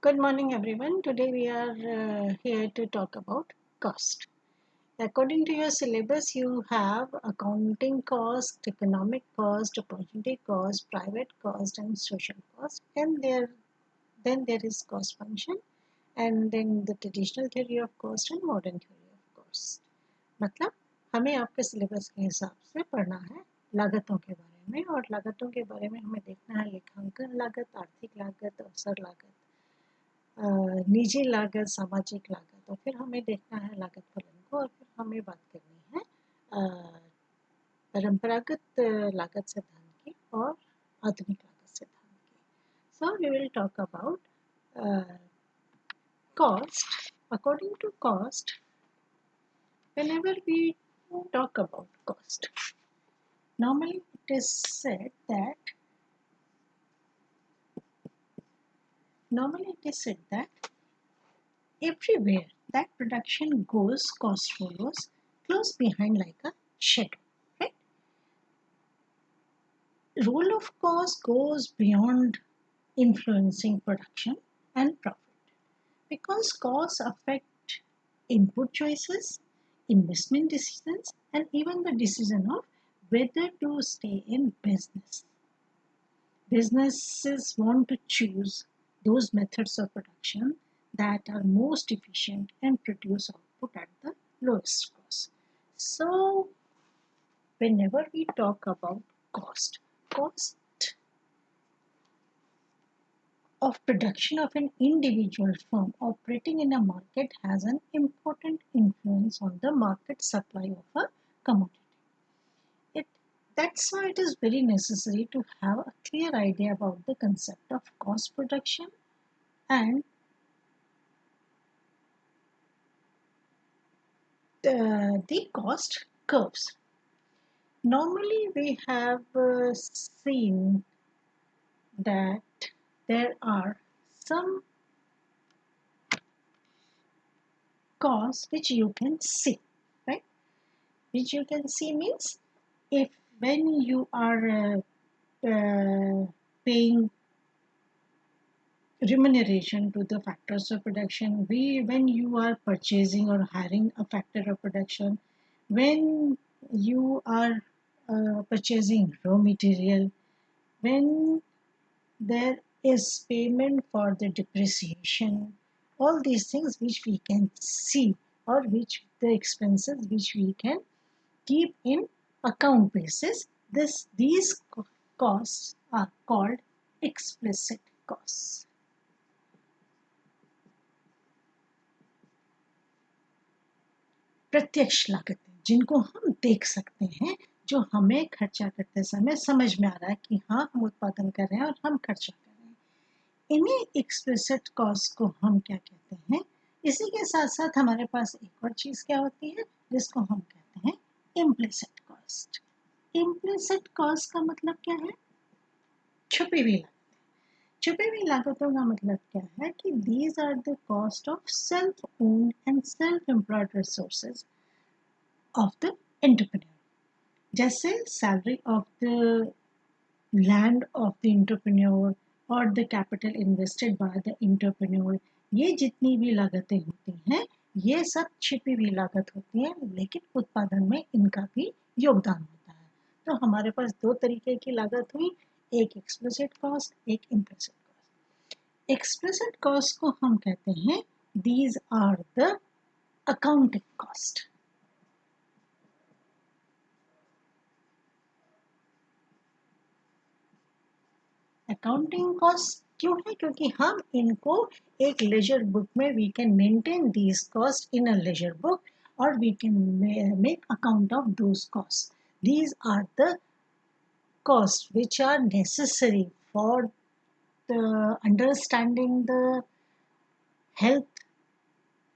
Good morning, everyone. Today we are here to talk about cost. According to your syllabus, you have accounting cost, economic cost, opportunity cost, private cost, and social cost. And then there is cost function, and then the traditional theory of cost and modern theory of cost. मतलब हमें आपके syllabus के हिसाब से पढ़ना है लागतों के बारे में, और लागतों के बारे में हमें देखना है लेखांकन लागत, आर्थिक लागत, अवसर लागत, निजी लागत, सामाजिक लागत, और फिर हमें देखना है लागत फलन को, और फिर हमें बात करनी है परंपरागत लागत सिद्धांत की और आधुनिक लागत सिद्धांत की. So we will talk about cost. According to cost, whenever we talk about cost, normally it is said that everywhere that production goes, cost follows close behind like a shadow. Right? Role of cost goes beyond influencing production and profit, because costs affect input choices, investment decisions, and even the decision of whether to stay in business. Businesses want to choose those methods of production that are most efficient and produce output at the lowest cost. So, whenever we talk about cost of production of an individual firm operating in a market has an important influence on the market supply of a commodity. That's why it is very necessary to have a clear idea about the concept of cost production and the cost curves. Normally, we have seen that there are some costs which you can see, right? Which you can see means if when you are paying remuneration to the factors of production, when you are purchasing or hiring a factor of production, when you are purchasing raw material, when there is payment for the depreciation, all these things which we can see, or which the expenses which we can keep in account basis, these costs are called explicit costs. प्रत्यक्ष लागतें जिनको हम देख सकते हैं, जो हमें खर्चा करते समय समझ में आ रहा है कि हाँ हम उत्पादन कर रहे हैं और हम खर्चा कर रहे हैं, इन्हीं एक्सप्लिसिट कॉस्ट को हम क्या कहते हैं. इसी के साथ साथ हमारे पास एक और चीज क्या होती है जिसको हम कहते हैं इम्प्लिसिट कॉस्ट. इम्प्लिसिट कॉस्ट का मतलब क्या है? छुपी हुई लागत. छुपी हुई लागतों का मतलब क्या है कि these are the cost of self-owned and self-employed resources of the entrepreneur. जैसे salary of the land of the entrepreneur or the capital invested by the entrepreneur, ये जितनी भी लागतें होती हैं ये सब छिपी हुई लागत होती हैं, लेकिन उत्पादन में इनका भी योगदान होता है. तो हमारे पास दो तरीके की लागत हुई, एक एक्सप्लिसिट कॉस्ट, एक इम्प्लिसिट कॉस्ट. एक्सप्लिसिट कॉस्ट को हम कहते हैं these are the accounting cost. Accounting cost क्यों है? क्योंकि हम इनको एक लेजर बुक में we can maintain these cost in a ledger book, और we can make account of those cost. These are the costs which are necessary for the understanding the health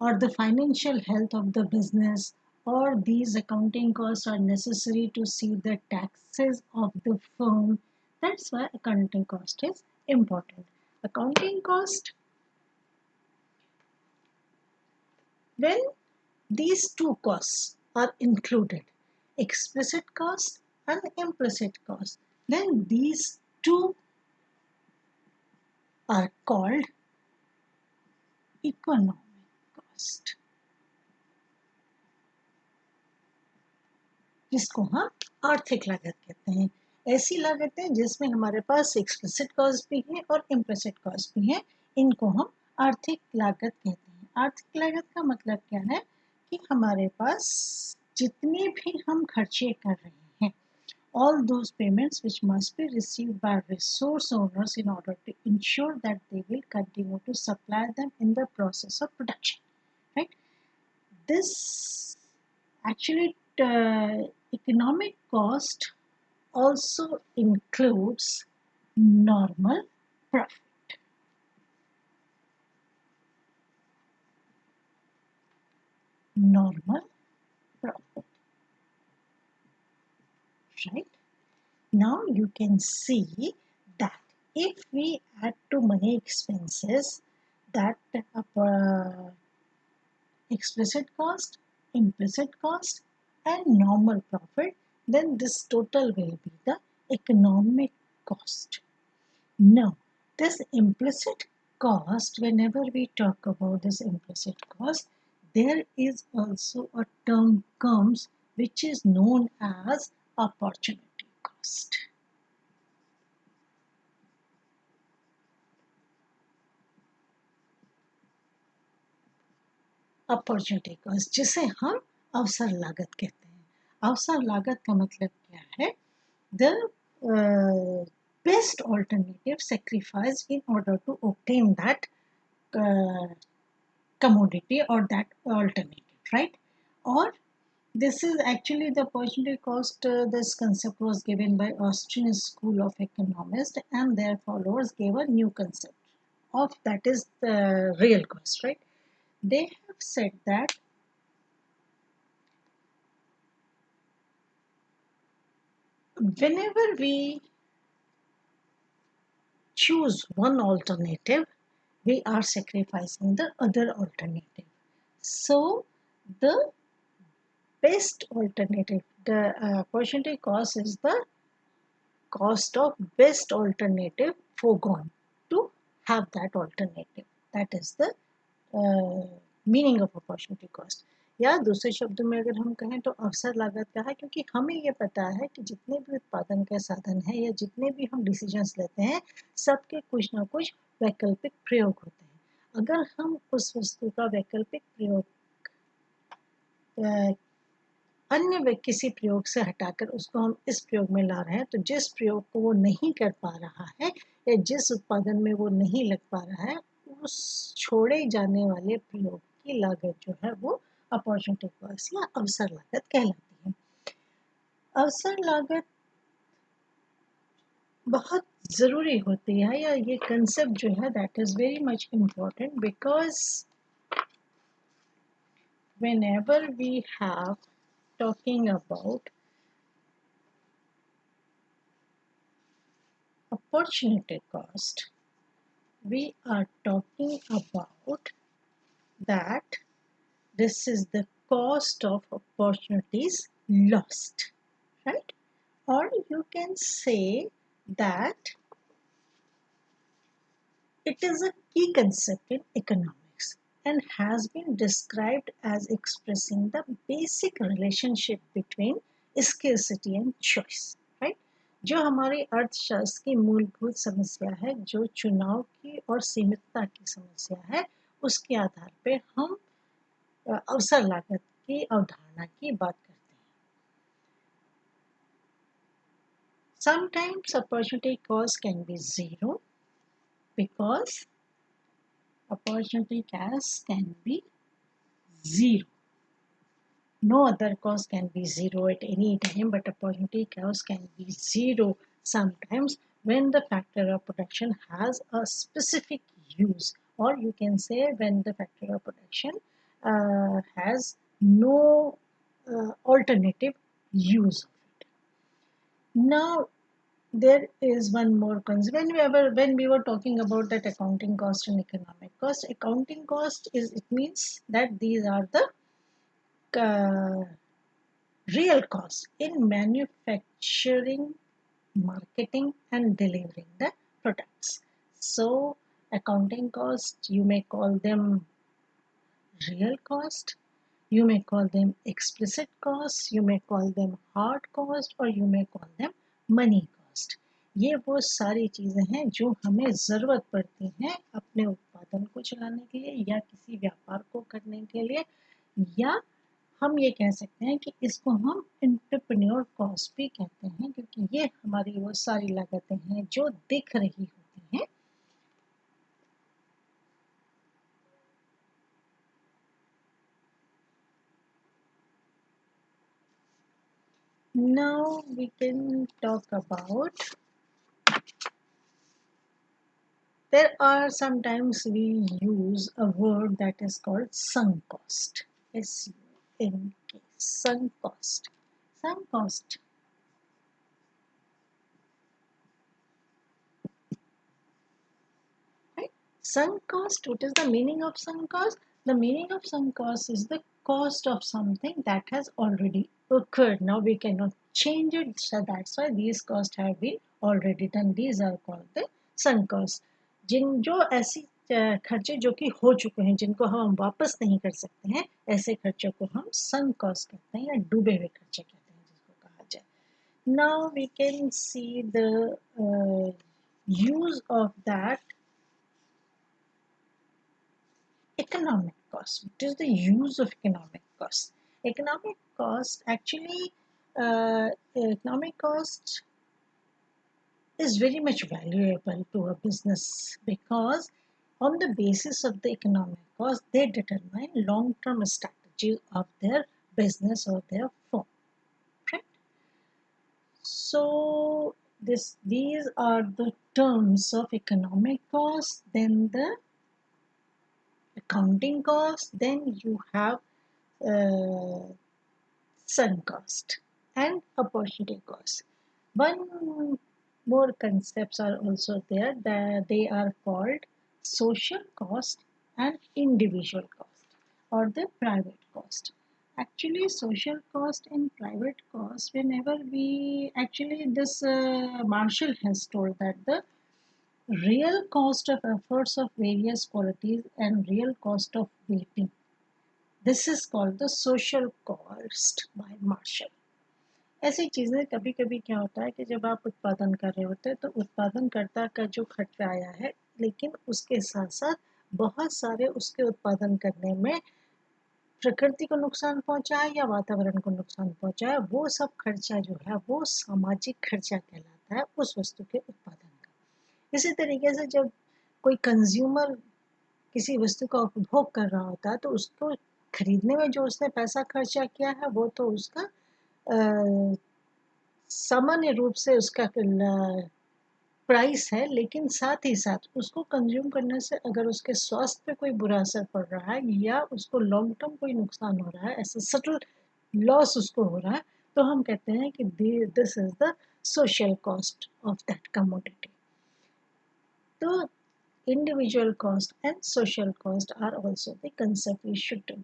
or the financial health of the business, or these accounting costs are necessary to see the taxes of the firm. That's why accounting cost is important. Accounting cost, when these two costs are included, explicit cost and implicit cost, then these two are called economic cost, जिसको हम आर्थिक लागत कहते हैं। ऐसी लागतें जिसमें हमारे पास एक्सप्लिसिट कॉस्ट भी है और इम्प्लिसिट कॉस्ट भी है, इनको हम आर्थिक लागत कहते हैं। आर्थिक लागत का मतलब क्या है कि हमारे पास जितने भी हम खर्चे कर रहे हैं, all those payments which must be received by resource owners in order to ensure that they will continue to supply them in the process of production, right? This actually economic cost also includes normal profit. Normal profit, right? Now you can see that if we add to money expenses that explicit cost, implicit cost, and normal profit, then this total will be the economic cost. Now, this implicit cost, whenever we talk about this implicit cost, there is also a term comes which is known as opportunity cost. Opportunity cost, जिसे हम अवसर लागत कहते हैं। अवसर लागत का मतलब क्या है? The best alternative sacrificed in order to obtain that commodity or that alternative, right? Or this is actually the opportunity cost. This concept was given by Austrian School of Economists, and their followers gave a new concept of that is the real cost, right? They have said that whenever we choose one alternative, we are sacrificing the other alternative. So the best alternative, the opportunity cost is the cost of best alternative foregone to have that alternative. That is the meaning of opportunity cost. या दूसरे शब्दों में अगर हम कहें तो अवसर लागत का है, क्योंकि हमें ये पता है कि जितने भी उत्पादन के साधन हैं या जितने भी हम डिसीजंस लेते हैं, सबके कुछ ना कुछ वैकल्पिक प्रयोग होते हैं। अगर हम उस वस्तु का वैकल्पिक प्रयोग अन्य किसी प्रयोग से हटाकर उसको हम इस प्रयोग में ला रहे हैं, तो जिस प्रयोग को वो नहीं कर पा रहा है या जिस उत्पादन में वो नहीं लग पा रहा है, उस छोड़े जाने वाले प्रयोग की लागत जो है वो अपॉर्चुनिटी कॉस्ट या अवसर लागत कहलाती है। अवसर लागत बहुत ज़रूरी होती है, या ये कंसेप्ट जो है that is very much important, because whenever we have talking about opportunity cost, we are talking about that this is the cost of opportunities lost, right? Or you can say that it is a key concept in economics and has been described as expressing the basic relationship between scarcity and choice, right? जो हमारी अर्थशास्त्र की मूलभूत समस्या है, जो चुनाव की और सीमितता की समस्या है, उसके आधार पे हम अवसर लागत की अवधारणा की बात करते हैं। Sometimes opportunity cost can be zero because opportunity cost can be zero. No other cost can be zero at any time, but opportunity cost can be zero sometimes when the factor of production has a specific use, or you can say when the factor of production has no alternative use of it. Now, there is one more concept. When we were talking about that accounting cost and economic cost, accounting cost is, it means that these are the real costs in manufacturing, marketing, and delivering the products. So accounting cost, you may call them real cost, you may call them explicit costs, you may call them hard cost, or you may call them money cost. ये वो सारी चीज़ें हैं जो हमें ज़रूरत पड़ती हैं अपने उत्पादन को चलाने के लिए या किसी व्यापार को करने के लिए, या हम ये कह सकते हैं कि इसको हम एंटरप्रेन्योर कॉस्ट भी कहते हैं, क्योंकि ये हमारी वो सारी लागतें हैं जो दिख रही होती हैं। Now we can talk about, there are sometimes we use a word that is called sunk cost. SUNK, sunk cost. Sunk cost. Right? Sunk cost, what is the meaning of sunk cost? The meaning of sunk cost is the cost of something that has already occurred. Now we cannot change it, so that's why these costs have been already done. These are called the sunk costs. जो ऐसी खर्चे जो कि हो चुके हैं, जिनको हम वापस नहीं कर सकते हैं, ऐसे खर्चों को हम sunk cost कहते हैं या डूबे हुए खर्चे कहते हैं जिसको कहा जाए. Now we can see the use of that economic cost. What is the use of economic cost? Economic cost actually, economic cost is very much valuable to a business because on the basis of the economic cost, they determine long-term strategy of their business or their firm. Right? So these are the terms of economic cost. Then the accounting cost. Then you have sunk cost and opportunity cost. One more concepts are also there, that they are called social cost and individual cost, or the private cost. Actually, social cost and private cost, whenever we actually this Marshall has told that the real cost of efforts of various qualities and real cost of waiting, this is called the social cost by Marshall. ऐसी चीज़ें कभी कभी क्या होता है कि जब आप उत्पादन कर रहे होते हैं तो उत्पादनकर्ता का जो खर्चा आया है, लेकिन उसके साथ साथ बहुत सारे उसके उत्पादन करने में प्रकृति को नुकसान पहुंचा है या वातावरण को नुकसान पहुंचा है, वो सब खर्चा जो है वो सामाजिक खर्चा कहलाता है उस वस्तु के उत्पादन का. इसी तरीके से जब कोई कंज्यूमर किसी वस्तु का उपभोग कर रहा होता है तो उसको खरीदने में जो उसने पैसा खर्चा किया है वो तो उसका सामान्य रूप से उसका प्राइस है, लेकिन साथ ही साथ उसको कंज्यूम करने से अगर उसके स्वास्थ्य पे कोई बुरा असर पड़ रहा है या उसको लॉन्ग टर्म कोई नुकसान हो रहा है, ऐसा सटल लॉस उसको हो रहा है, तो हम कहते हैं कि this is the social cost of that commodity. तो individual cost and social cost are also the concept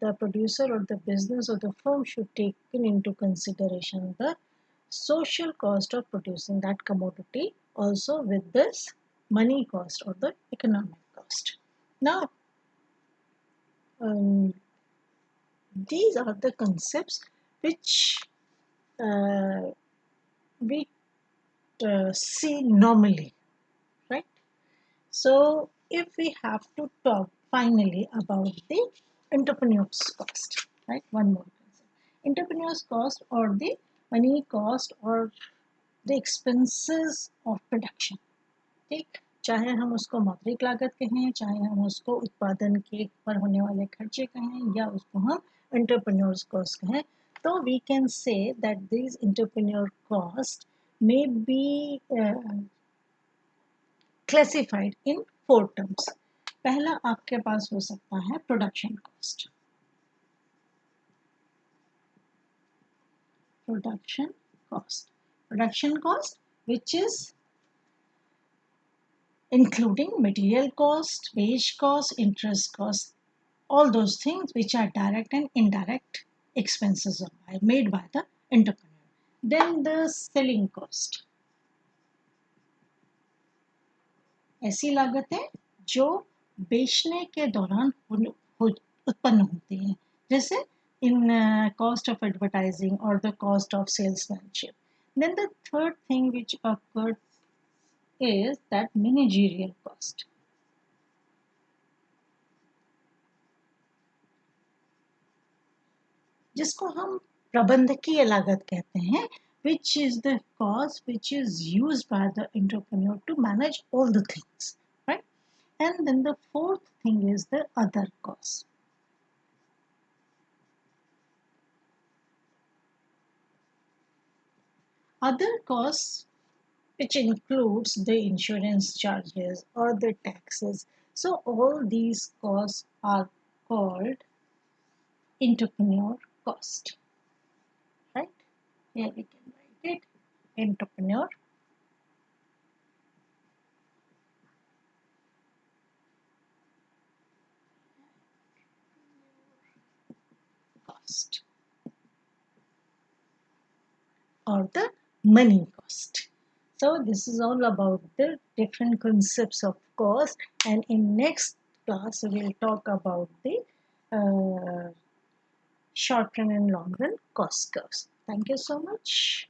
the producer or the business or the firm should take into consideration the social cost of producing that commodity also with this money cost or the economic cost. Now these are the concepts which we see normally, right? So if we have to talk finally about the entrepreneur's cost, right? One more concept. Entrepreneur's cost or the money cost or the expenses of production. ठीक, चाहे हम उसको मौद्रिक लागत कहें, चाहे हम उसको उत्पादन के पर होने वाले खर्चे कहें या उसको हम entrepreneur's cost कहें, तो we can say that these entrepreneur cost may be classified in 4 terms. पहला आपके पास हो सकता है production cost. Production cost which is including material cost, wage cost, interest cost, all those things which are direct and indirect expenses made by the entrepreneur. Then the selling cost, ऐसी लागतें जो बेचने के दौरान उत्पन्न होती हैं, जैसे in cost of advertising or the cost of salesmanship. Then the third thing which occurs is that managerial cost, जिसको हम प्रबंधकीय लागत कहते हैं, which is the cost which is used by the entrepreneur to manage all the things, right? And then the fourth thing is the other cost. Other costs, which includes the insurance charges or the taxes. So all these costs are called entrepreneur cost, right? Here we can write it, entrepreneur cost or the money cost. So this is all about the different concepts of cost, and in next class we will talk about the short run and long run cost curves. Thank you so much.